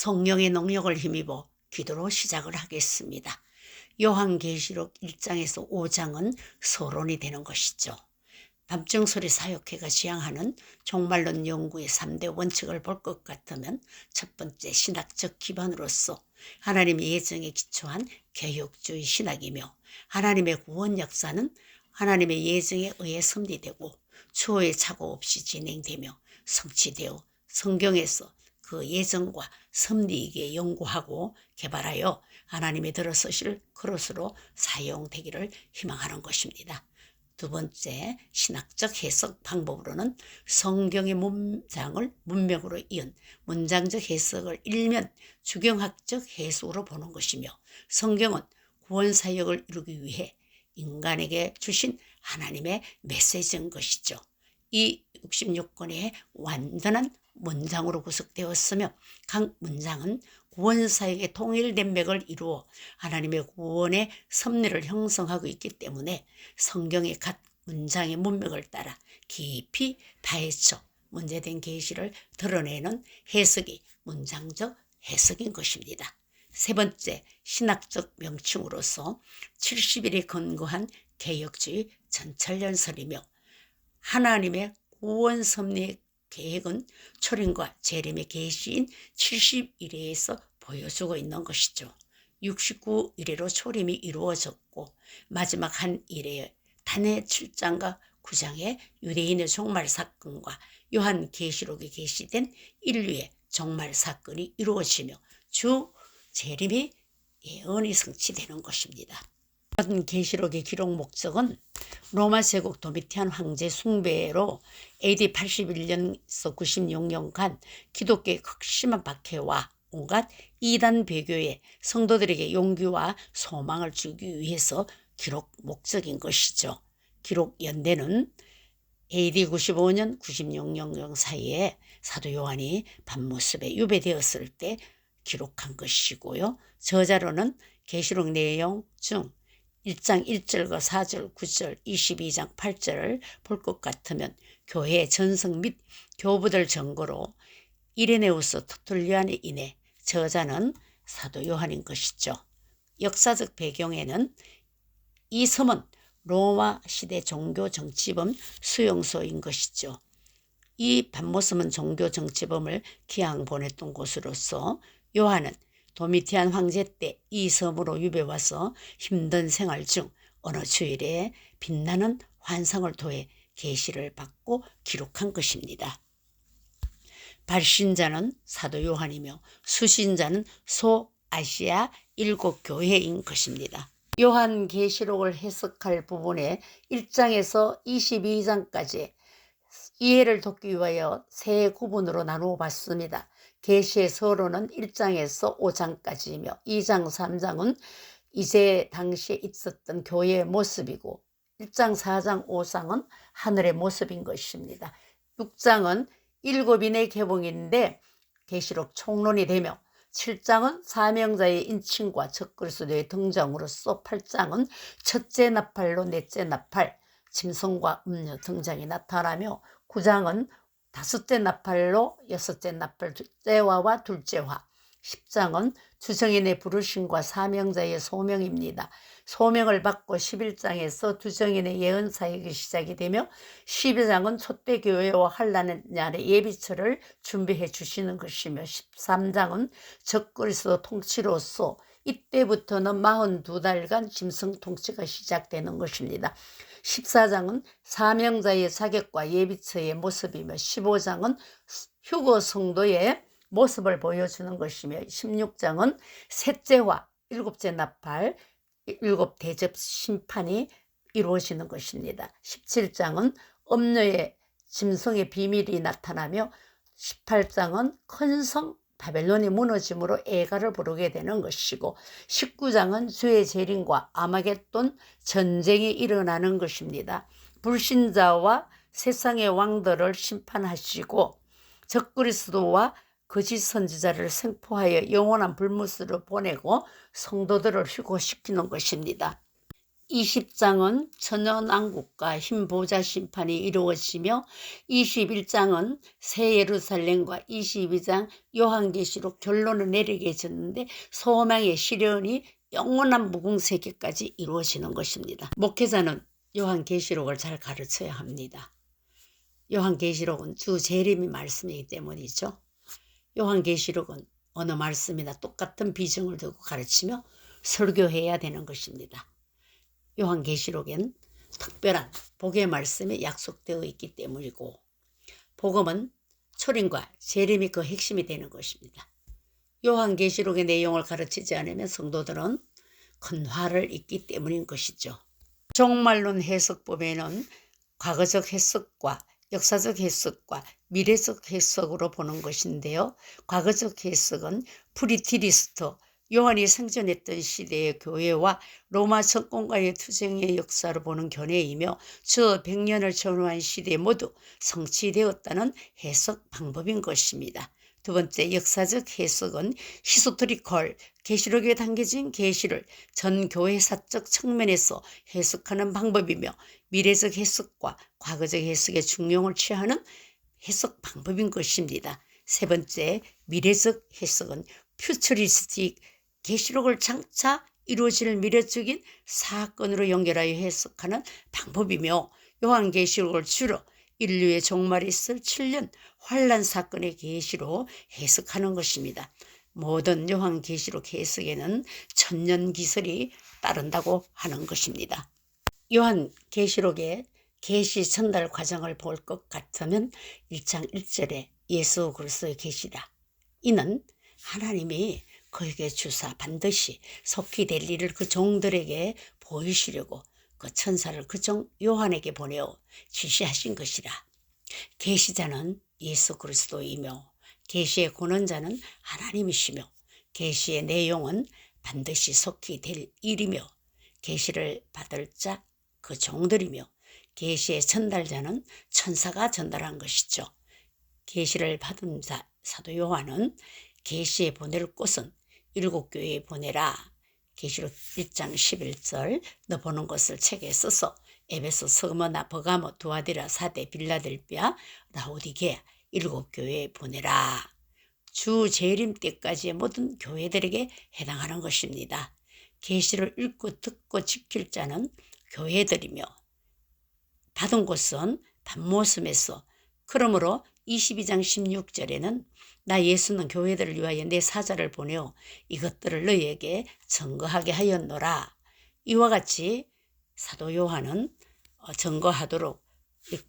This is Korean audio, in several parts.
성령의 능력을 힘입어 기도로 시작을 하겠습니다. 요한계시록 1장에서 5장은 서론이 되는 것이죠. 밤중소리 사역회가 지향하는 종말론 연구의 3대 원칙을 볼 것 같으면 첫 번째 신학적 기반으로서 하나님의 예정에 기초한 개혁주의 신학이며, 하나님의 구원 역사는 하나님의 예정에 의해 섭리되고 추후의 착오 없이 진행되며 성취되어 성경에서 그 예정과 섭리이게 연구하고 개발하여 하나님이 들어서실 그릇으로 사용되기를 희망하는 것입니다. 두 번째 신학적 해석 방법으로는 성경의 문장을 문맥으로 이은 문장적 해석을 일면 주경학적 해석으로 보는 것이며, 성경은 구원 사역을 이루기 위해 인간에게 주신 하나님의 메시지인 것이죠. 이 66권의 완전한 문장으로 구성되었으며 각 문장은 구원 사역의 통일된 맥을 이루어 하나님의 구원의 섭리를 형성하고 있기 때문에 성경의 각 문장의 문맥을 따라 깊이 파헤쳐 문제된 계시를 드러내는 해석이 문장적 해석인 것입니다. 세 번째 신학적 명칭으로서 70일에 근거한 개혁주의 전철연설이며, 하나님의 구원 섭리의 계획은 초림과 재림의 계시인 70일에서 보여주고 있는 것이죠. 69일에로 초림이 이루어졌고 마지막 한 일에 단의 7장과 9장의 유대인의 종말 사건과 요한계시록에 게시된 인류의 종말 사건이 이루어지며 주 재림이 예언이 성취되는 것입니다. 요한계시록의 기록 목적은 로마 제국 도미티안 황제 숭배로 AD 81년에서 96년간 기독교의 극심한 박해와 온갖 이단 배교에 성도들에게 용기와 소망을 주기 위해서 기록 목적인 것이죠. 기록 연대는 AD 95년 96년 사이에 사도 요한이 밤모습에 유배되었을 때 기록한 것이고요. 저자로는 계시록 내용 중 1장 1절과 4절, 9절, 22장 8절을 볼 것 같으면 교회의 전성 및 교부들 전거로 이레네우스 터툴리안에 인해 저자는 사도 요한인 것이죠. 역사적 배경에는 이 섬은 로마 시대 종교 정치범 수용소인 것이죠. 이 밤모섬은 종교 정치범을 기양 보냈던 곳으로서 요한은 도미티안 황제 때 이 섬으로 유배와서 힘든 생활 중 어느 주일에 빛나는 환상을 통해 계시를 받고 기록한 것입니다. 발신자는 사도 요한이며 수신자는 소아시아 7교회인 것입니다. 요한계시록을 해석할 부분에 1장에서 22장까지 이해를 돕기 위하여 세 구분으로 나누어 봤습니다. 계시의 서론은 1장에서 5장까지이며 2장, 3장은 이제 당시에 있었던 교회의 모습이고 1장, 4장, 5장은 하늘의 모습인 것입니다. 6장은 7인의 개봉인데 계시록 총론이 되며 7장은 사명자의 인칭과 적그리스도의 등장으로서 8장은 첫째 나팔로 넷째 나팔, 짐승과 음녀 등장이 나타나며 9장은 다섯째 나팔로 여섯째 나팔, 둘째화와 둘째화, 10장은 주정인의 부르심과 사명자의 소명입니다. 소명을 받고 11장에서 주정인의 예언 사역이 시작이 되며 12장은 촛대교회와 환난의 날의 예비처를 준비해 주시는 것이며 13장은 적그리스도 통치로서 이때부터는 42달간 짐승 통치가 시작되는 것입니다. 14장은 사명자의 자격과 예비처의 모습이며 15장은 휴거 성도의 모습을 보여주는 것이며 16장은 셋째와 일곱째 나팔, 일곱 대접 심판이 이루어지는 것입니다. 17장은 음녀의 짐승의 비밀이 나타나며 18장은 큰 성 바벨론이 무너짐으로 애가를 부르게 되는 것이고 19장은 주의 재림과 아마겟돈 전쟁이 일어나는 것입니다. 불신자와 세상의 왕들을 심판하시고 적그리스도와 거짓 선지자를 생포하여 영원한 불못으로 보내고 성도들을 휴거시키는 것입니다. 20장은 천연왕국과 흰보자 심판이 이루어지며 21장은 새 예루살렘과 22장 요한계시록 결론을 내리게 해줬는데 소망의 시련이 영원한 무궁세계까지 이루어지는 것입니다. 목회자는 요한계시록을 잘 가르쳐야 합니다. 요한계시록은 주 재림의 말씀이기 때문이죠. 요한계시록은 어느 말씀이나 똑같은 비중을 두고 가르치며 설교해야 되는 것입니다. 요한계시록엔 특별한 복의 말씀이 약속되어 있기 때문이고 복음은 초림과 재림이 그 핵심이 되는 것입니다. 요한계시록의 내용을 가르치지 않으면 성도들은 큰 화를 입기 때문인 것이죠. 종말론 해석법에는 과거적 해석과 역사적 해석과 미래적 해석으로 보는 것인데요. 과거적 해석은 프리티리스토, 요한이 생존했던 시대의 교회와 로마 정권과의 투쟁의 역사를 보는 견해이며 저 100년을 전후한 시대에 모두 성취되었다는 해석 방법인 것입니다. 두 번째, 역사적 해석은 히스토리컬, 계시록에 담겨진 계시를 전 교회사적 측면에서 해석하는 방법이며 미래적 해석과 과거적 해석의 중용을 취하는 해석 방법인 것입니다. 세 번째, 미래적 해석은 퓨처리스틱, 계시록을 장차 이루어질 미래적인 사건으로 연결하여 해석하는 방법이며 요한계시록을 주로 인류의 종말이 있을 7년 환란 사건의 계시로 해석하는 것입니다. 모든 요한계시록 해석에는 천년기설이 따른다고 하는 것입니다. 요한계시록의 계시 전달 과정을 볼 것 같으면 1장 1절에 예수 그리스도의 계시라. 이는 하나님이 그에게 주사 반드시 속히 될 일을 그 종들에게 보이시려고 그 천사를 그 종 요한에게 보내어 지시하신 것이라. 계시자는 예수 그리스도이며 계시의 권원자는 하나님이시며 계시의 내용은 반드시 속히 될 일이며 계시를 받을 자 그 종들이며 계시의 전달자는 천사가 전달한 것이죠. 계시를 받은 자 사도 요한은 계시에 보낼 곳은 7교회에 보내라. 계시록 1장 11절 너 보는 것을 책에 써서 에베소, 스무나, 버가모, 두아디라, 사데, 빌라델비아, 라오디게아 7교회에 보내라. 주 재림 때까지의 모든 교회들에게 해당하는 것입니다. 계시를 읽고 듣고 지킬 자는 교회들이며 받은 곳은 반모섬에서 그러므로 22장 16절에는 나 예수는 교회들을 위하여 내 사자를 보내어 이것들을 너희에게 증거하게 하였노라. 이와 같이 사도 요한은 증거하도록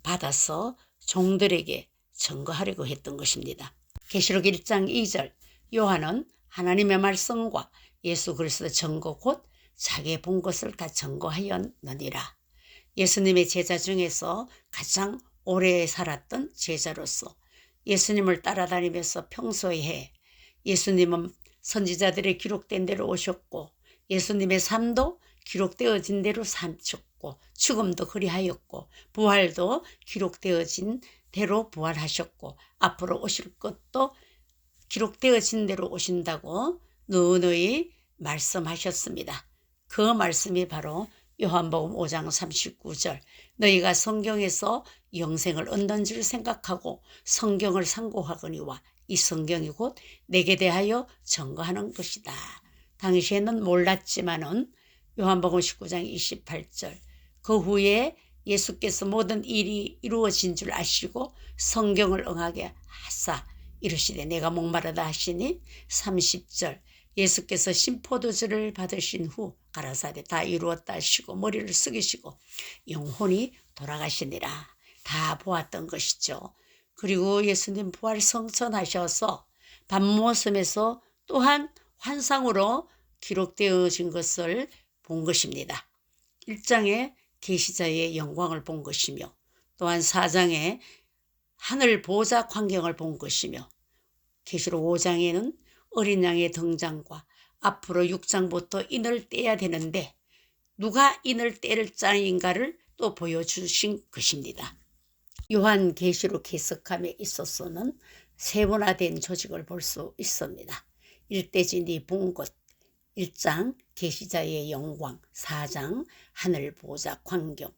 받아서 종들에게 증거하려고 했던 것입니다. 계시록 1장 2절 요한은 하나님의 말씀과 예수 그리스도 증거 곧 자기의 본 것을 다 증거하였느니라. 예수님의 제자 중에서 가장 오래 살았던 제자로서 예수님을 따라다니면서 평소에 예수님은 선지자들의 기록된 대로 오셨고 예수님의 삶도 기록되어진 대로 삶으셨고 죽음도 그리하였고 부활도 기록되어진 대로 부활하셨고 앞으로 오실 것도 기록되어진 대로 오신다고 누누이 말씀하셨습니다. 그 말씀이 바로 요한복음 5장 39절 너희가 성경에서 영생을 얻는 줄 생각하고 성경을 상고하거니와 이 성경이 곧 내게 대하여 증거하는 것이다. 당시에는 몰랐지만은 요한복음 19장 28절 그 후에 예수께서 모든 일이 이루어진 줄 아시고 성경을 응하게 하사 이르시되 내가 목마르다 하시니 30절 예수께서 신포도주를 받으신 후 가라사대 다 이루었다 하시고 머리를 숙이시고 영혼이 돌아가시니라. 다 보았던 것이죠. 그리고 예수님 부활 성천하셔서 반모섬에서 또한 환상으로 기록되어진 것을 본 것입니다. 1장에 계시자의 영광을 본 것이며 또한 4장에 하늘 보좌 광경을 본 것이며 계시록 5장에는 어린 양의 등장과 앞으로 6장부터 인을 떼야 되는데 누가 인을 뗄 자인가를 또 보여주신 것입니다. 요한계시록 해석함에 있어서는 세분화된 조직을 볼 수 있습니다. 일대진이 본 것 1장 계시자의 영광, 4장 하늘 보좌 광경,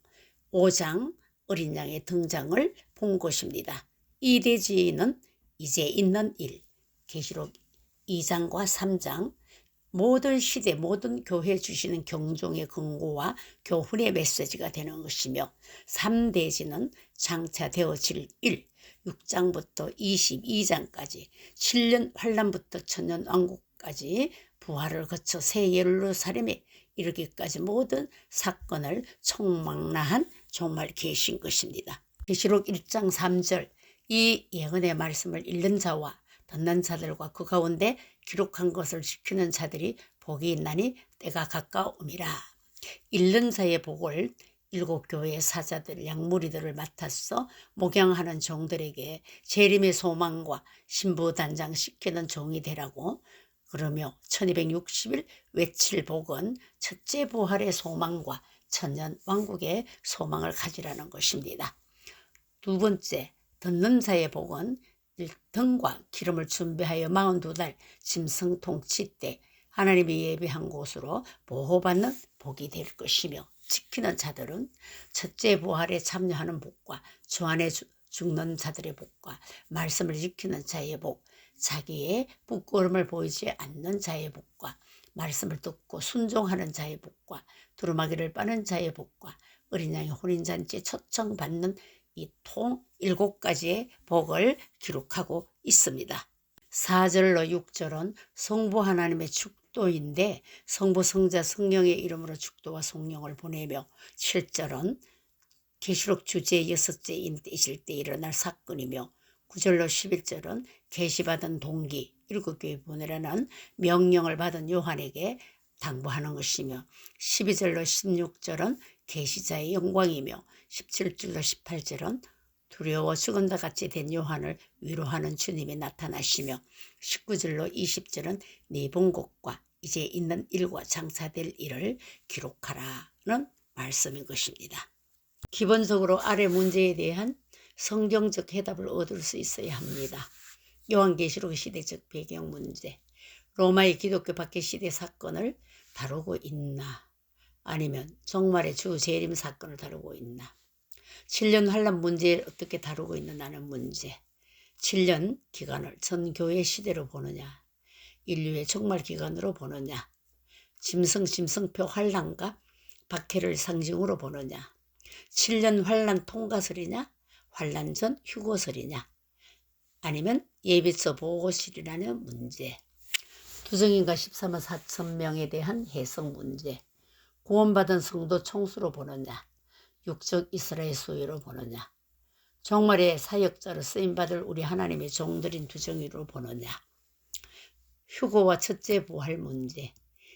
5장 어린 양의 등장을 본 것입니다. 이 대지는 이제 있는 일, 계시록 2장과 3장 모든 시대 모든 교회 주시는 경종의 근고와 교훈의 메시지가 되는 것이며 3대지는 장차 되어질 일, 6장부터 22장까지 7년 환란부터 천년왕국까지 부활을 거쳐 새 예루살렘에 이르기까지 모든 사건을 총망라한 종말 계신 것입니다. 계시록 1장 3절 이 예언의 말씀을 읽는 자와 듣는 자들과 그 가운데 기록한 것을 지키는 자들이 복이 있나니 때가 가까움이라. 읽는 자의 복을 7교회의 사자들 양무리들을 맡아서 목양하는 종들에게 재림의 소망과 신부단장 시키는 종이 되라고 그러며 1260일 외칠 복은 첫째 부활의 소망과 천년 왕국의 소망을 가지라는 것입니다. 두 번째 듣는 자의 복은 등과 기름을 준비하여 42달 짐승 통치 때 하나님이 예비한 곳으로 보호받는 복이 될 것이며 지키는 자들은 첫째 부활에 참여하는 복과 주 안에 죽는 자들의 복과 말씀을 지키는 자의 복, 자기의 부끄러움을 보이지 않는 자의 복과 말씀을 듣고 순종하는 자의 복과 두루마기를 빠는 자의 복과 어린 양의 혼인잔치에 초청받는 이 통 7가지의 복을 기록하고 있습니다. 4절로 6절은 성부 하나님의 축도인데 성부 성자 성령의 이름으로 축도와 성령을 보내며 7절은 계시록 주제 6째인 때이실 때 일어날 사건이며 9절로 11절은 계시받은 동기 7교회 보내라는 명령을 받은 요한에게 당부하는 것이며 12절로 16절은 계시자의 영광이며 17절로 18절은 두려워 죽은다 같이 된 요한을 위로하는 주님이 나타나시며 19절로 20절은 네 본 것과 이제 있는 일과 장차될 일을 기록하라는 말씀인 것입니다. 기본적으로 아래 문제에 대한 성경적 해답을 얻을 수 있어야 합니다. 요한계시록 시대적 배경 문제, 로마의 기독교 박해 시대 사건을 다루고 있나 아니면 종말의 주 재림 사건을 다루고 있나 7년 환란 문제를 어떻게 다루고 있느냐는 문제 7년 기간을 전교회 시대로 보느냐 인류의 종말 기간으로 보느냐 짐승표 환란과 박해를 상징으로 보느냐 7년 환란 통과설이냐 환란 전 휴거설이냐 아니면 예비처 보고실이라는 문제 두정인가 14만 4천 명에 대한 해석 문제 구원받은 성도 총수로 보느냐 육적 이스라엘 소유로 보느냐 종말의 사역자로 쓰임받을 우리 하나님의 종들인 두정이로 보느냐 휴거와 첫째 부활 문제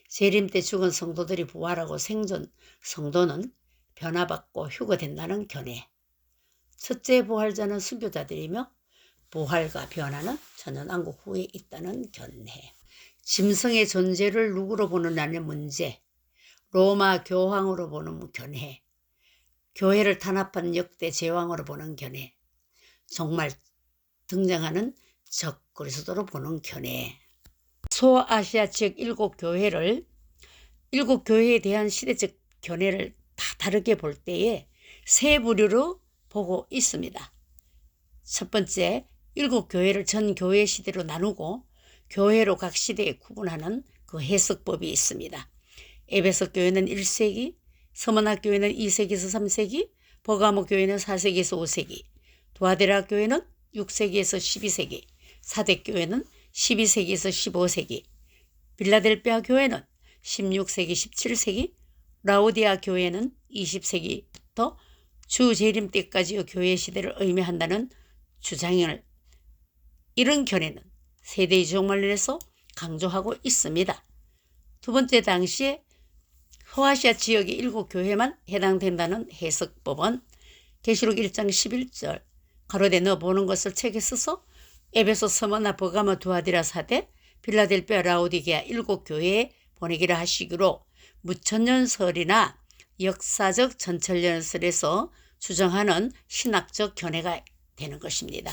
재림 때 죽은 성도들이 부활하고 생존 성도는 변화받고 휴거된다는 견해 첫째 부활자는 순교자들이며 부활과 변화는 천년왕국 후에 있다는 견해 짐승의 존재를 누구로 보느냐는 문제 로마 교황으로 보는 견해 교회를 탄압한 역대 제왕으로 보는 견해 정말 등장하는 적 그리스도로 보는 견해 소아시아 지역 7교회를 7교회에 대한 시대적 견해를 다 다르게 볼 때에 세 부류로 보고 있습니다. 첫 번째 7교회를 전 교회 시대로 나누고 교회로 각 시대에 구분하는 그 해석법이 있습니다. 에베소 교회는 1세기, 서머나 교회는 2세기에서 3세기, 버가모 교회는 4세기에서 5세기, 두아데라 교회는 6세기에서 12세기, 사대 교회는 12세기에서 15세기, 빌라델피아 교회는 16세기, 17세기, 라오디아 교회는 20세기부터 주 재림 때까지의 교회 시대를 의미한다는 주장을 이런 견해는 세대의 종말론에서 강조하고 있습니다. 두 번째 당시에 소아시아 지역의 7교회만 해당된다는 해석법은 계시록 1장 11절 가로되 너 보는 것을 책에 써서 에베소 서머나 버가모 두아디라 사대 빌라델피아 라오디게아 7교회에 보내기를 하시기로 무천년설이나 역사적 전천년설에서 주장하는 신학적 견해가 되는 것입니다.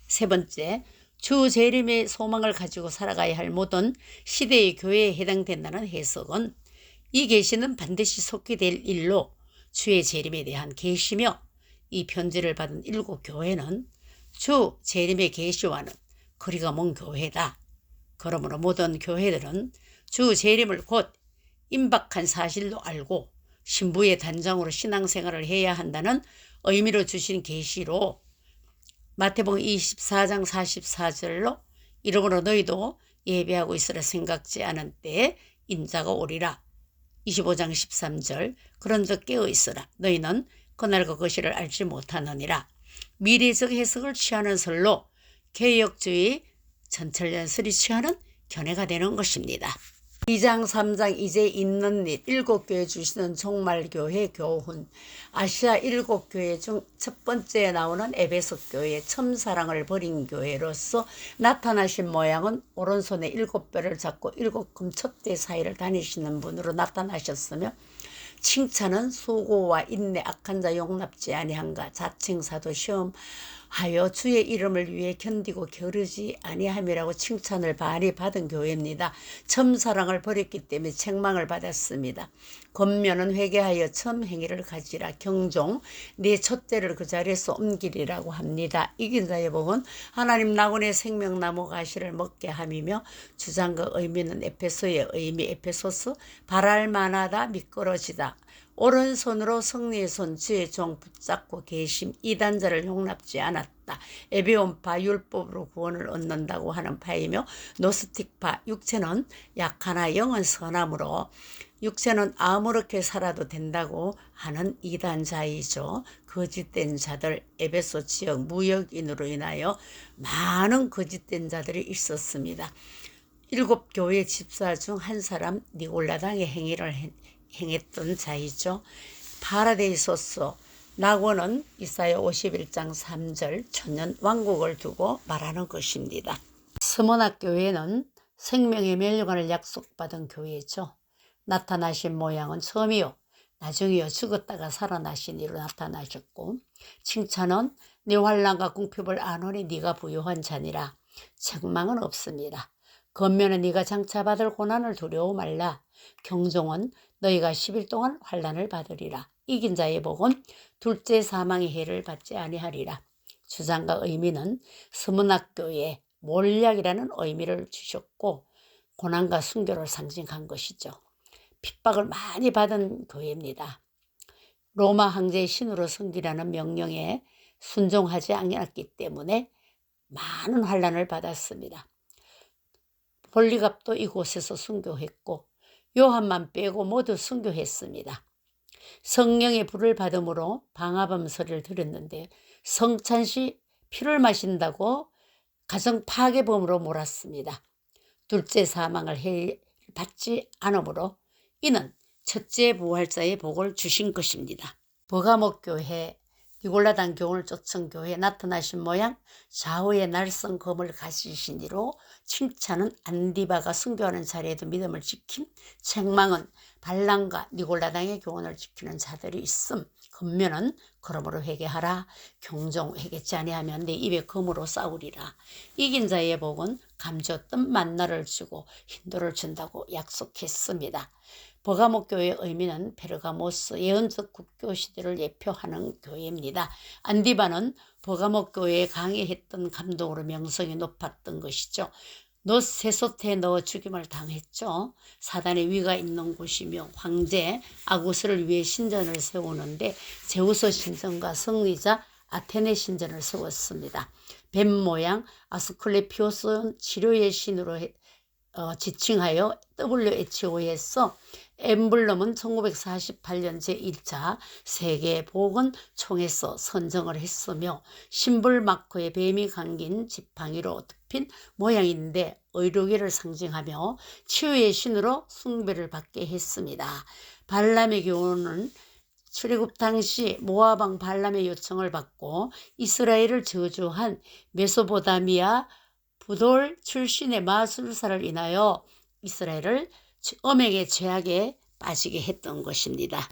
세 번째, 주 재림의 소망을 가지고 살아가야 할 모든 시대의 교회에 해당된다는 해석은 이 계시는 반드시 속히 될 일로 주의 재림에 대한 계시며, 이 편지를 받은 7 교회는 주 재림의 계시와는 거리가 먼 교회다. 그러므로 모든 교회들은 주 재림을 곧 임박한 사실로 알고 신부의 단장으로 신앙생활을 해야 한다는 의미로 주신 계시로 마태복음 24장 44절로 이러므로 너희도 예배하고 있으라 생각지 않은 때에 인자가 오리라. 25장 13절 그런즉 깨어 있으라. 너희는 그날과 그 시를 알지 못하느니라. 미래적 해석을 취하는 설로 개혁주의 전철연설이 취하는 견해가 되는 것입니다. 2장 3장 이제 있는 일 7교회 주시는 종말교회 교훈. 아시아 7교회 중 첫 번째에 나오는 에베소 교회 첨사랑을 버린 교회로서 나타나신 모양은 오른손에 7뼈를 잡고 7금촛대 사이를 다니시는 분으로 나타나셨으며, 칭찬은 수고와 인내, 악한 자 용납지 아니한가, 자칭사도 시험하여 주의 이름을 위해 견디고 게으르지 아니함이라고 칭찬을 많이 받은 교회입니다. 첨사랑을 버렸기 때문에 책망을 받았습니다. 겉면은 회개하여 첨 행위를 가지라. 경종 내 촛대를 그 자리에서 옮기리라고 합니다. 이긴 자의 복은 하나님 낙원의 생명나무 가시를 먹게 함이며, 주장과 의미는 에페소의 의미, 에페소스 바랄 만하다, 미끄러지다. 오른손으로 승리의 손 주의 종 붙잡고 계심, 이단자를 용납지 않았다. 에베온파 율법으로 구원을 얻는다고 하는 파이며, 노스틱파 육체는 약하나 영은 선함으로 육체는 아무렇게 살아도 된다고 하는 이단자이죠. 거짓된 자들, 에베소 지역 무역인으로 인하여 많은 거짓된 자들이 있었습니다. 7 교회 집사 중 한 사람 니골라당의 행위를 행했던 자이죠. 파라데이소스 낙원은 이사야 51장 3절 천년 왕국을 두고 말하는 것입니다. 스모나 교회는 생명의 멸류관을 약속받은 교회죠. 나타나신 모양은 처음이요 나중이요 죽었다가 살아나신 이로 나타나셨고, 칭찬은 네 환난과 궁핍을 아노니 네가 부유한 자니라. 책망은 없습니다. 겉면은 네가 장차받을 고난을 두려워 말라. 경종은 너희가 10일 동안 환난을 받으리라. 이긴 자의 복은 둘째 사망의 해를 받지 아니하리라. 주장과 의미는 스무낙교의 몰약이라는 의미를 주셨고, 고난과 순교를 상징한 것이죠. 핍박을 많이 받은 교회입니다. 로마 황제의 신으로 섬기라는 명령에 순종하지 않았기 때문에 많은 환난을 받았습니다. 볼리갑도 이곳에서 순교했고, 요한만 빼고 모두 순교했습니다. 성령의 불을 받음으로 방화범 소리를 들었는데, 성찬시 피를 마신다고 가정 파괴범으로 몰았습니다. 둘째 사망을 받지 않으므로 이는 첫째 부활자의 복을 주신 것입니다. 버가목교회 니골라당 교훈을 쫓은 교회에 나타나신 모양, 좌우에 날선 검을 가지신 이로 칭찬은 안디바가 순교하는 자리에도 믿음을 지킴, 책망은 발람과 니골라당의 교훈을 지키는 자들이 있음. 겉면은 그러므로 회개하라. 경종 회개치 아니하면 내 입에 검으로 싸우리라. 이긴 자의 복은 감줬던 만나를 주고 힌도를 준다고 약속했습니다. 버가목 교회의 의미는 페르가모스 예언적 국교 시대를 예표하는 교회입니다. 안디바는 버가목 교회에 강의했던 감동으로 명성이 높았던 것이죠. 세소태에 넣어 죽임을 당했죠. 사단의 위가 있는 곳이며, 황제 아구스를 위해 신전을 세우는데 제우스 신전과 성리자 아테네 신전을 세웠습니다. 뱀 모양 아스클레피오스는 치료의 신으로 지칭하여 WHO에서 엠블럼은 1948년 제1차 세계보건총회에서 선정을 했으며, 심불 마크에 뱀이 감긴 지팡이로 덮인 모양인데 의료계를 상징하며 치유의 신으로 숭배를 받게 했습니다. 발람의 교훈은 출애굽 당시 모아방 발람의 요청을 받고 이스라엘을 저주한 메소포타미아 부돌 출신의 마술사를 인하여 이스라엘을 음행의 죄악에 빠지게 했던 것입니다.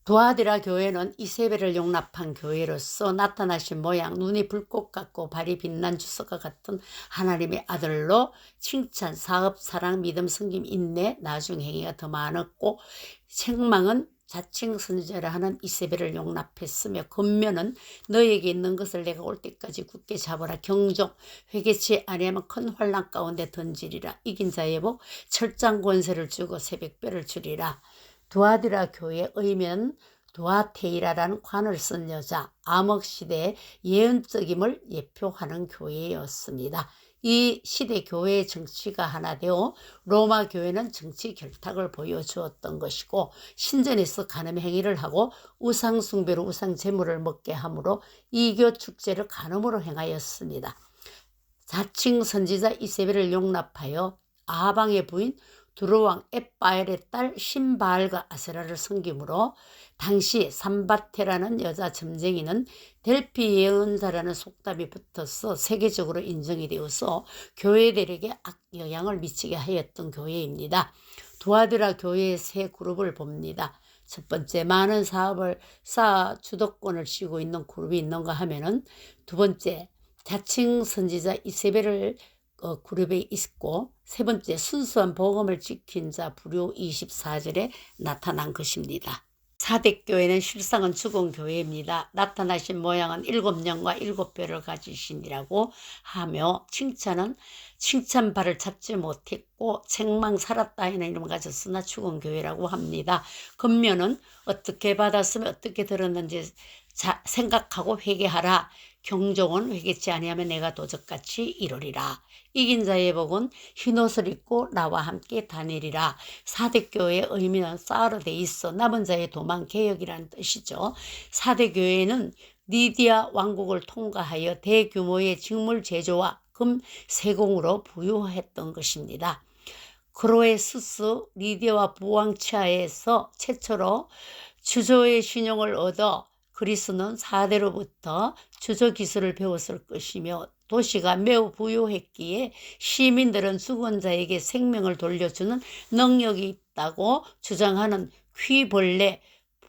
두아디라 교회는 이세벨을 용납한 교회로서 나타나신 모양, 눈이 불꽃 같고 발이 빛난 주석과 같은 하나님의 아들로 칭찬, 사업, 사랑, 믿음, 섬김, 인내, 나중 행위가 더 많았고, 책망은 자칭 선지자라 하는 이세벨을 용납했으며, 권면은 너에게 있는 것을 내가 올 때까지 굳게 잡아라. 경종, 회개치 아니하면 큰 환난 가운데 던지리라. 이긴 자의 복, 철장 권세를 주고 새벽별을 주리라. 두아디라 교회의 의미는 두아테이라라는 관을 쓴 여자, 암흑시대의 예언적임을 예표하는 교회였습니다. 이 시대 교회의 정치가 하나 되어 로마 교회는 정치 결탁을 보여주었던 것이고, 신전에서 간음 행위를 하고 우상 숭배로 우상 제물을 먹게 하므로 이교 축제를 간음으로 행하였습니다. 자칭 선지자 이세벨을 용납하여 아방의 부인 두로왕 엣바엘의 딸 신바알과 아세라를 섬김으로 당시 삼바테라는 여자 점쟁이는 델피 예언자라는 속담이 붙어서 세계적으로 인정이 되어서 교회들에게 악영향을 미치게 하였던 교회입니다. 두아디라 교회의 세 그룹을 봅니다. 첫 번째, 많은 사업을 쌓아 주도권을 쥐고 있는 그룹이 있는가 하면은, 두 번째, 자칭 선지자 이세벨을 그룹에 있고, 세 번째, 순수한 복음을 지킨 자 부류 24절에 나타난 것입니다. 사대교회는 실상은 죽은 교회입니다. 나타나신 모양은 7영과 7뼈를 가지시니라고 하며, 칭찬은 칭찬발을 찾지 못했고, 책망 살았다 하는 이름을 가졌으나 죽은 교회라고 합니다. 권면은 어떻게 받았으면 어떻게 들었는지 생각하고 회개하라. 경종은 회개치 아니하면 내가 도적같이 이루리라. 이긴 자의 복은 흰옷을 입고 나와 함께 다니리라. 사대교회의 의미는 쌓으로 돼 있어 남은 자의 도망 개혁이라는 뜻이죠. 사대교회는 리디아 왕국을 통과하여 대규모의 직물 제조와 금 세공으로 부유했던 것입니다. 크로에수스 리디아와 부왕치아에서 최초로 주조의 신용을 얻어 그리스는 4대로부터 주조 기술을 배웠을 것이며, 도시가 매우 부유했기에 시민들은 죽은 자에게 생명을 돌려주는 능력이 있다고 주장하는 퀴벌레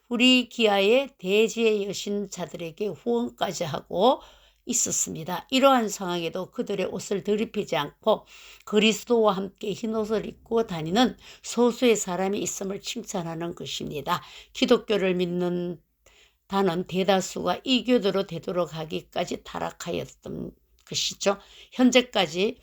프리기아의 대지의 여신자들에게 후원까지 하고 있었습니다. 이러한 상황에도 그들의 옷을 더럽히지 않고 그리스도와 함께 흰옷을 입고 다니는 소수의 사람이 있음을 칭찬하는 것입니다. 기독교를 믿는 다는 대다수가 이교도로 되도록 하기까지 타락하였던 것이죠. 현재까지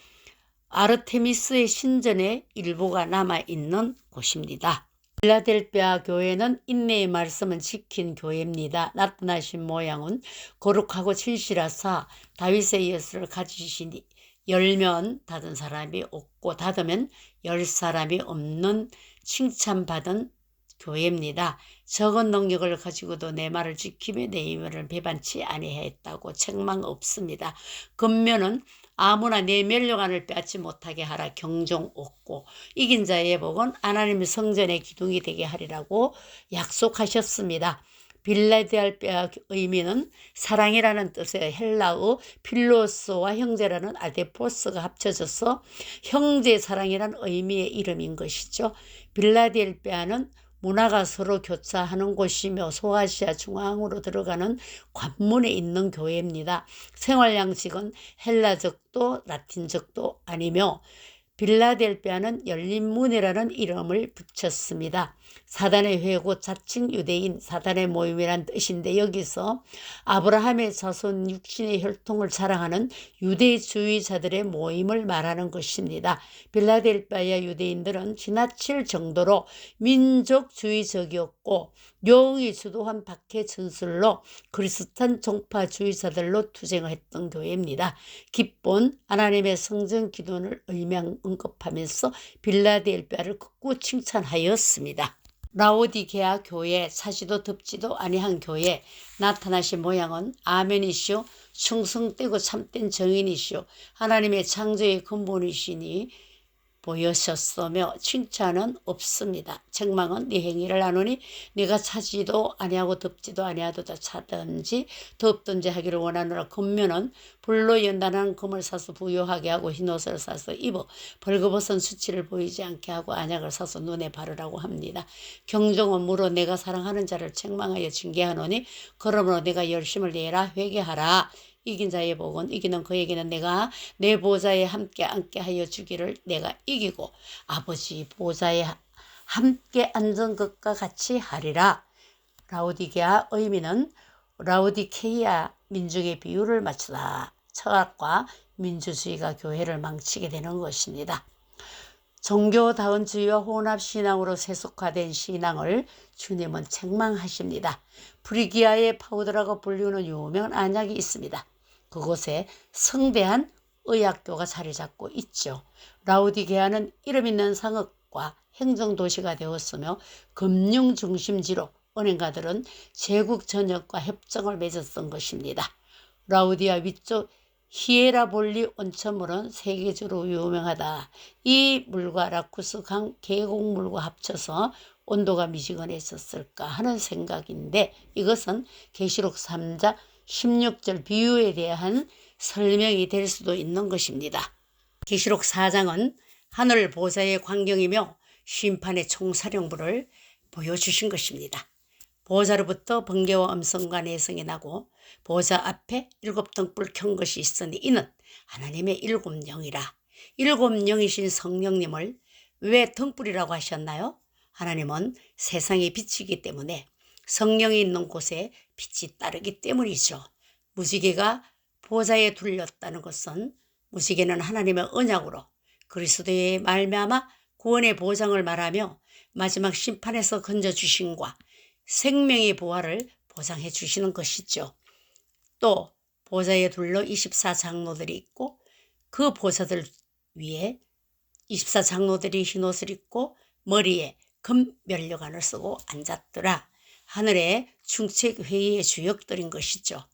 아르테미스의 신전의 일부가 남아있는 곳입니다. 필라델피아 교회는 인내의 말씀은 지킨 교회입니다. 나타나신 모양은 거룩하고 진실하사 다윗의 예수를 가지시니 열면 닫은 사람이 없고 닫으면 열 사람이 없는 칭찬받은 교회입니다. 적은 능력을 가지고도 내 말을 지키며 내 임무를 배반치 아니했다고 책망 없습니다. 권면은 아무나 내 멸류관을 빼앗지 못하게 하라. 경종 없고, 이긴 자의 복은 하나님의 성전의 기둥이 되게 하리라고 약속하셨습니다. 빌라델피아 의미는 사랑이라는 뜻의 헬라어 필로스와 형제라는 아데포스가 합쳐져서 형제 사랑이라는 의미의 이름인 것이죠. 빌라델피아는 문화가 서로 교차하는 곳이며 소아시아 중앙으로 들어가는 관문에 있는 교회입니다. 생활 양식은 헬라적도 라틴적도 아니며, 빌라델피아는 열린 문이라는 이름을 붙였습니다. 사단의 회고 자칭 유대인, 사단의 모임이란 뜻인데, 여기서 아브라함의 자손 육신의 혈통을 자랑하는 유대주의자들의 모임을 말하는 것입니다. 빌라델피아의 유대인들은 지나칠 정도로 민족주의적이었고 영이 주도한 박해 전술로 그리스탄 종파주의자들로 투쟁했던 교회입니다. 기본 하나님의 성전 기도를 언급하면서 빌라델피아를 극구 칭찬하였습니다. 라오디게아 교회, 차지도 덥지도 아니한 교회, 나타나신 모양은 아멘이시오, 충성되고 참된 정인이시오, 하나님의 창조의 근본이시니 보여셨으며 칭찬은 없습니다. 책망은 네 행위를 아노니 네가 차지도 아니하고 덥지도 아니하도다. 차든지 덥든지 하기를 원하노라. 금면은 불로 연단한 금을 사서 부요하게 하고 흰옷을 사서 입어 벌거벗은 수치를 보이지 않게 하고 안약을 사서 눈에 바르라고 합니다. 경종은 무로 내가 사랑하는 자를 책망하여 징계하노니 그러므로 내가 열심을 내라 회개하라. 이긴 자의 복은 이기는 그에게는 내가 내 보좌에 함께 앉게 하여 주기를 내가 이기고 아버지 보좌에 함께 앉은 것과 같이 하리라. 라우디게아 의미는 라우디케이아 민족의 비율을 맞추다. 철학과 민주주의가 교회를 망치게 되는 것입니다. 종교다운주의와 혼합신앙으로 세속화된 신앙을 주님은 책망하십니다. 프리기아의 파우더라고 불리우는 유명한 안약이 있습니다. 그곳에 성대한 의학교가 자리 잡고 있죠. 라우디게아는 이름 있는 상업과 행정도시가 되었으며 금융중심지로 은행가들은 제국 전역과 협정을 맺었던 것입니다. 라우디아 위쪽 히에라볼리 온천물은 세계적으로 유명하다. 이 물과 라쿠스 강 계곡물과 합쳐서 온도가 미지근했었을까 하는 생각인데 이것은 계시록 3장 16절 비유에 대한 설명이 될 수도 있는 것입니다. 계시록 4장은 하늘 보좌의 광경이며 심판의 총사령부를 보여주신 것입니다. 보좌로부터 번개와 음성과 내성이 나고 보좌 앞에 7등불 켠 것이 있으니 이는 하나님의 7영이라. 7영이신 성령님을 왜 등불이라고 하셨나요? 하나님은 세상의 빛이기 때문에 성령이 있는 곳에 빛이 따르기 때문이죠. 무지개가 보좌에 둘렸다는 것은 무지개는 하나님의 언약으로 그리스도의 말미암아 구원의 보장을 말하며 마지막 심판에서 건져주심과 생명의 부활을 보장해 주시는 것이죠. 또 보좌에 둘러 24장로들이 있고 그 보좌들 위에 24장로들이 흰옷을 입고 머리에 금 면류관을 쓰고 앉았더라. 하늘의 중책회의의 주역들인 것이죠.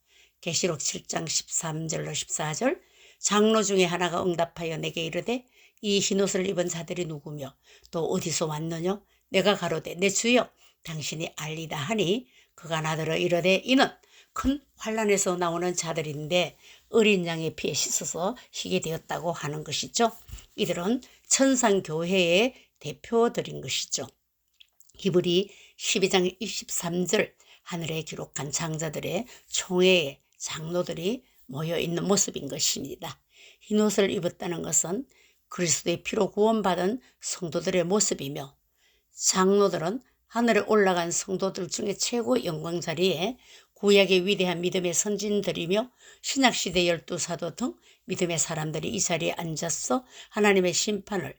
계시록 7장 13절로 14절 장로 중에 하나가 응답하여 내게 이르되 이 흰옷을 입은 자들이 누구며 또 어디서 왔느냐? 내가 가로되 내 주여 당신이 알리다 하니 그가 나더러 이르되 이는 큰 환난에서 나오는 자들인데 어린 양의 피에 씻어서 희게 되었다고 하는 것이죠. 이들은 천상교회의 대표들인 것이죠. 히브리 12장 23절 하늘에 기록한 장자들의 총회에 장로들이 모여있는 모습인 것입니다. 흰옷을 입었다는 것은 그리스도의 피로 구원받은 성도들의 모습이며 장로들은 하늘에 올라간 성도들 중에 최고 영광 자리에 구약의 위대한 믿음의 선진들이며 신약시대 12사도 등 믿음의 사람들이 이 자리에 앉아서 하나님의 심판을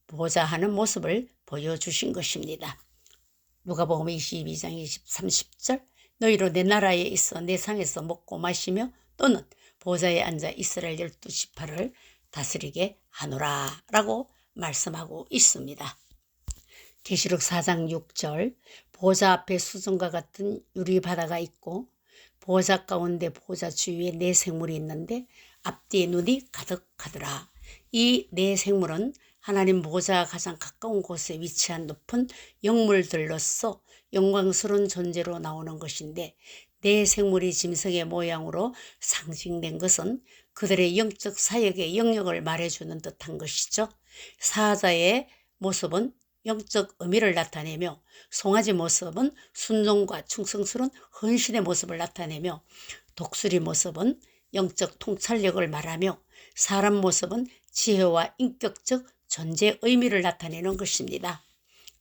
보자 하는 모습을 보여주신 것입니다. 누가복음 22장 30절 너희로 내 나라에 있어 내 상에서 먹고 마시며 또는 보좌에 앉아 이스라엘 12지파를 다스리게 하노라 라고 말씀하고 있습니다. 계시록 4장 6절 보좌 앞에 수정과 같은 유리바다가 있고 보좌 가운데 보좌 주위에 네 생물이 있는데 앞뒤에 눈이 가득하더라. 이 네 생물은 하나님 보좌와 가장 가까운 곳에 위치한 높은 영물들로서 영광스러운 존재로 나오는 것인데 네 생물이 짐승의 모양으로 상징된 것은 그들의 영적 사역의 영역을 말해주는 듯한 것이죠. 사자의 모습은 영적 의미를 나타내며 송아지 모습은 순종과 충성스러운 헌신의 모습을 나타내며 독수리 모습은 영적 통찰력을 말하며 사람 모습은 지혜와 인격적 존재 의미를 나타내는 것입니다.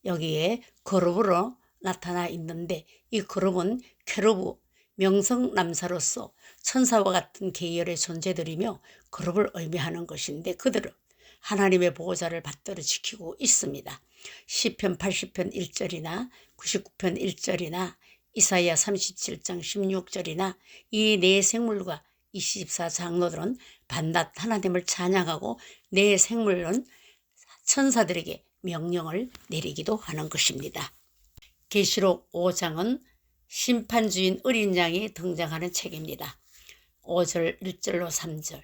여기에 거룩으로 나타나 있는데 이 거룩은 케루브 명성남사로서 천사와 같은 계열의 존재들이며 거룩을 의미하는 것인데 그들은 하나님의 보호자를 받들어 지키고 있습니다. 시편 80편 1절이나 99편 1절이나 이사야 37장 16절이나 이 네 생물과 24장로들은 반낮 하나님을 찬양하고 네 생물은 천사들에게 명령을 내리기도 하는 것입니다. 계시록 5장은 심판주인 어린 양이 등장하는 책입니다. 5절 1절로 3절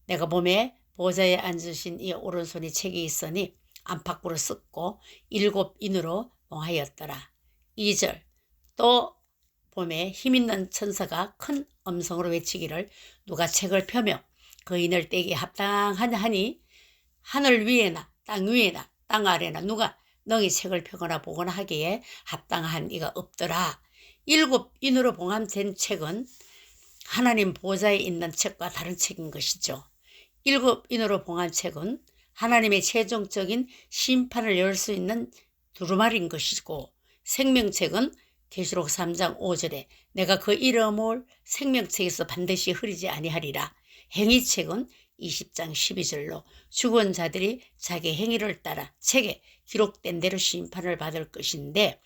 내가 보매 보좌에 앉으신 이 오른손에 책이 있으니 안팎으로 쓰고 7인으로 봉하였더라. 2절 또 봄에 힘있는 천사가 큰 음성으로 외치기를 누가 책을 펴며 그 인을 떼기에 합당하니 하늘 위에나 땅 위에나 땅 아래나 누가 능히 책을 펴거나 보거나 하기에 합당한 이가 없더라. 7인으로 봉함된 책은 하나님 보좌에 있는 책과 다른 책인 것이죠. 7인으로 봉한 책은 하나님의 최종적인 심판을 열 수 있는 두루마리인 것이고, 생명책은 계시록 3장 5절에 내가 그 이름을 생명책에서 반드시 흐리지 아니하리라. 행위책은 20장 12절로 죽은 자들이 자기 행위를 따라 책에 기록된 대로 심판을 받을 것인데,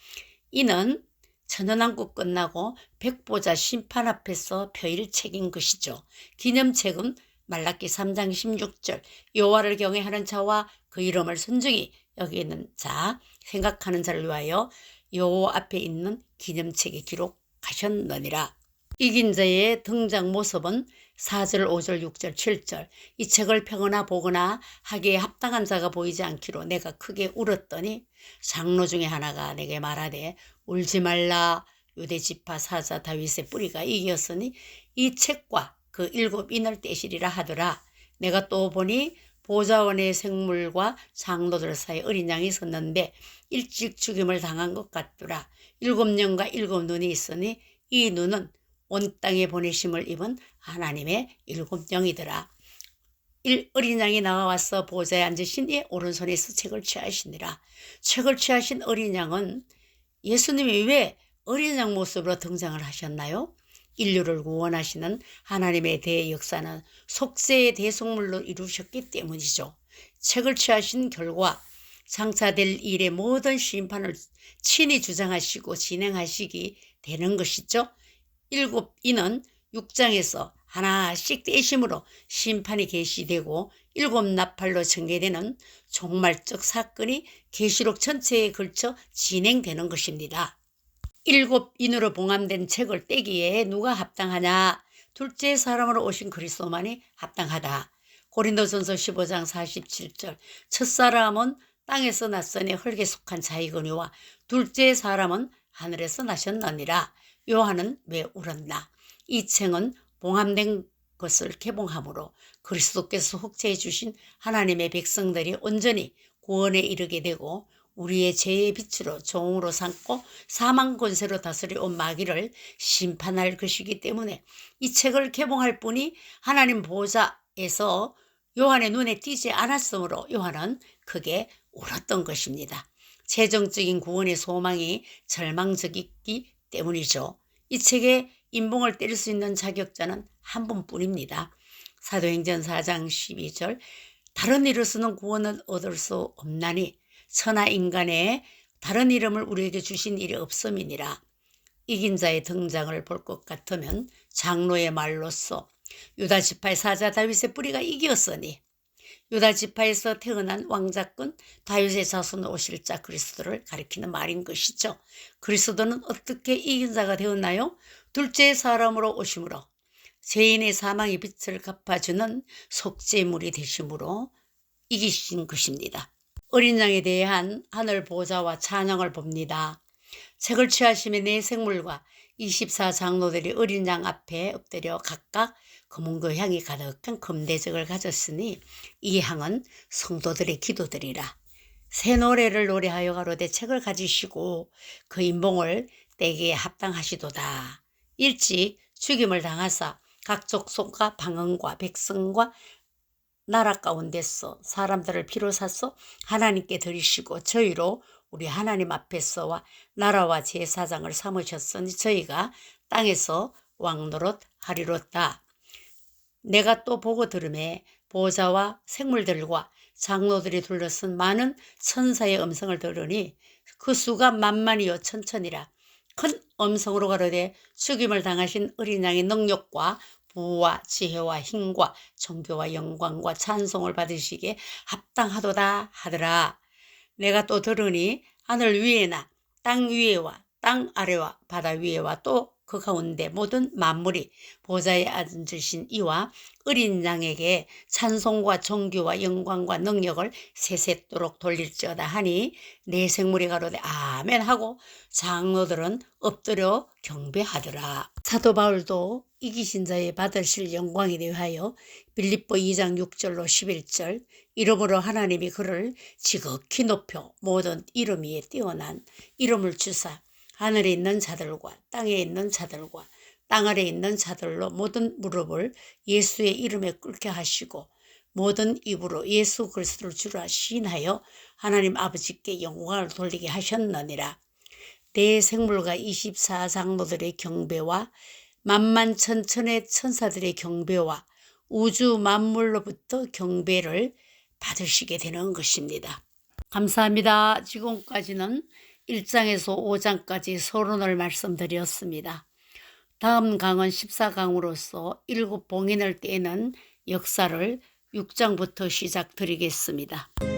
이는 천연왕국 끝나고 백보자 심판 앞에서 펴일 책인 것이죠. 기념책은 말라기 3장 16절 여호와를 경외하는 자와 그 이름을 순종히 여기는 자 생각하는 자를 위하여 여호와 앞에 있는 기념책에 기록하셨느니라. 이긴 자의 등장 모습은 4절 5절 6절 7절 이 책을 펴거나 보거나 하기에 합당한 자가 보이지 않기로 내가 크게 울었더니 장로 중에 하나가 내게 말하되 울지 말라. 유대 지파 사자 다윗의 뿌리가 이겼으니 이 책과 그 7인을 떼시리라 하더라. 내가 또 보니 보좌원의 생물과 장로들 사이에 어린 양이 섰는데 일찍 죽임을 당한 것 같더라. 7년과 7눈이 있으니 이 눈은 온 땅에 보내심을 입은 하나님의 7영이더라. 어린 양이 나와서 보좌에 앉으신 이 오른손에서 책을 취하시니라. 책을 취하신 어린 양은 예수님이 왜 어린 양 모습으로 등장을 하셨나요? 인류를 구원하시는 하나님의 대역사는 속죄의 대속물로 이루셨기 때문이죠. 책을 취하신 결과 장차될 일의 모든 심판을 친히 주장하시고 진행하시기 되는 것이죠. 7인은 6장에서 하나씩 떼심으로 심판이 계시되고 7나팔로 전개되는 종말적 사건이 계시록 전체에 걸쳐 진행되는 것입니다. 7인으로 봉함된 책을 떼기에 누가 합당하냐? 둘째 사람으로 오신 그리스도만이 합당하다. 고린도전서 15장 47절 첫사람은 땅에서 났으니 흙에 속한 자이거니와 둘째 사람은 하늘에서 나셨느니라. 요한은 왜 울었나? 이 책은 봉함된 것을 개봉함으로 그리스도께서 속죄해 주신 하나님의 백성들이 온전히 구원에 이르게 되고 우리의 죄의 빛으로 종으로 삼고 사망 권세로 다스려 온 마귀를 심판할 것이기 때문에 이 책을 개봉할 뿐이 하나님 보좌에서 요한의 눈에 띄지 않았으므로 요한은 크게 울었던 것입니다. 최종적인 구원의 소망이 절망적이기 때문이죠. 이 책에 인봉을 때릴 수 있는 자격자는 한 분뿐입니다. 사도행전 4장 12절 다른 이로서는 구원을 얻을 수 없나니 천하 인간의 다른 이름을 우리에게 주신 일이 없음이니라. 이긴 자의 등장을 볼 것 같으면 장로의 말로써 유다 지파의 사자 다윗의 뿌리가 이겼으니 유다 지파에서 태어난 왕자군 다윗의 자손으로 오실 자 그리스도를 가리키는 말인 것이죠. 그리스도는 어떻게 이긴 자가 되었나요? 둘째 사람으로 오심으로 죄인의 사망의 빛을 갚아주는 속죄물이 되심으로 이기신 것입니다. 어린 양에 대한 하늘 보좌와 찬양을 봅니다. 책을 취하심의 네 생물과 24장로들이 어린 양 앞에 엎드려 각각 검은고 향이 가득한 금대접을 가졌으니 이 향은 성도들의 기도들이라. 새 노래를 노래하여 가로되 책을 가지시고 그 인봉을 떼기에 합당하시도다. 일찍 죽임을 당하사 각 족속과 방언과 백성과 나라 가운데서 사람들을 피로 사서 하나님께 드리시고 저희로 우리 하나님 앞에서와 나라와 제사장을 삼으셨으니 저희가 땅에서 왕노릇 하리로다. 내가 또 보고 들음에 보좌와 생물들과 장로들이 둘러쓴 많은 천사의 음성을 들으니 그 수가 만만이요 천천이라. 큰 음성으로 가로되 죽임을 당하신 어린 양의 능력과 부와 지혜와 힘과 존귀와 영광과 찬송을 받으시기에 합당하도다 하더라. 내가 또 들으니 하늘 위에나 땅 위에와 땅 아래와 바다 위에와 또 그 가운데 모든 만물이 보좌에 앉으신 이와 어린 양에게 찬송과 존귀와 영광과 능력을 세세토록 돌릴지어다 하니 네 생물이 가로되 아멘 하고 장로들은 엎드려 경배하더라. 사도 바울도 이기신 자의 받으실 영광에 대하여 빌립보 2장 6절로 11절 이러므로 하나님이 그를 지극히 높여 모든 이름 위에 뛰어난 이름을 주사 하늘에 있는 자들과 땅에 있는 자들과 땅 아래에 있는 자들로 모든 무릎을 예수의 이름에 꿇게 하시고 모든 입으로 예수 그리스도를 주라 시인하여 하나님 아버지께 영광을 돌리게 하셨느니라. 네 생물과 24장로들의 경배와 만만천천의 천사들의 경배와 우주 만물로부터 경배를 받으시게 되는 것입니다. 감사합니다. 지금까지는 1장에서 5장까지 서론을 말씀드렸습니다. 다음 강은 14강으로서 7봉인을 떼는 역사를 6장부터 시작드리겠습니다.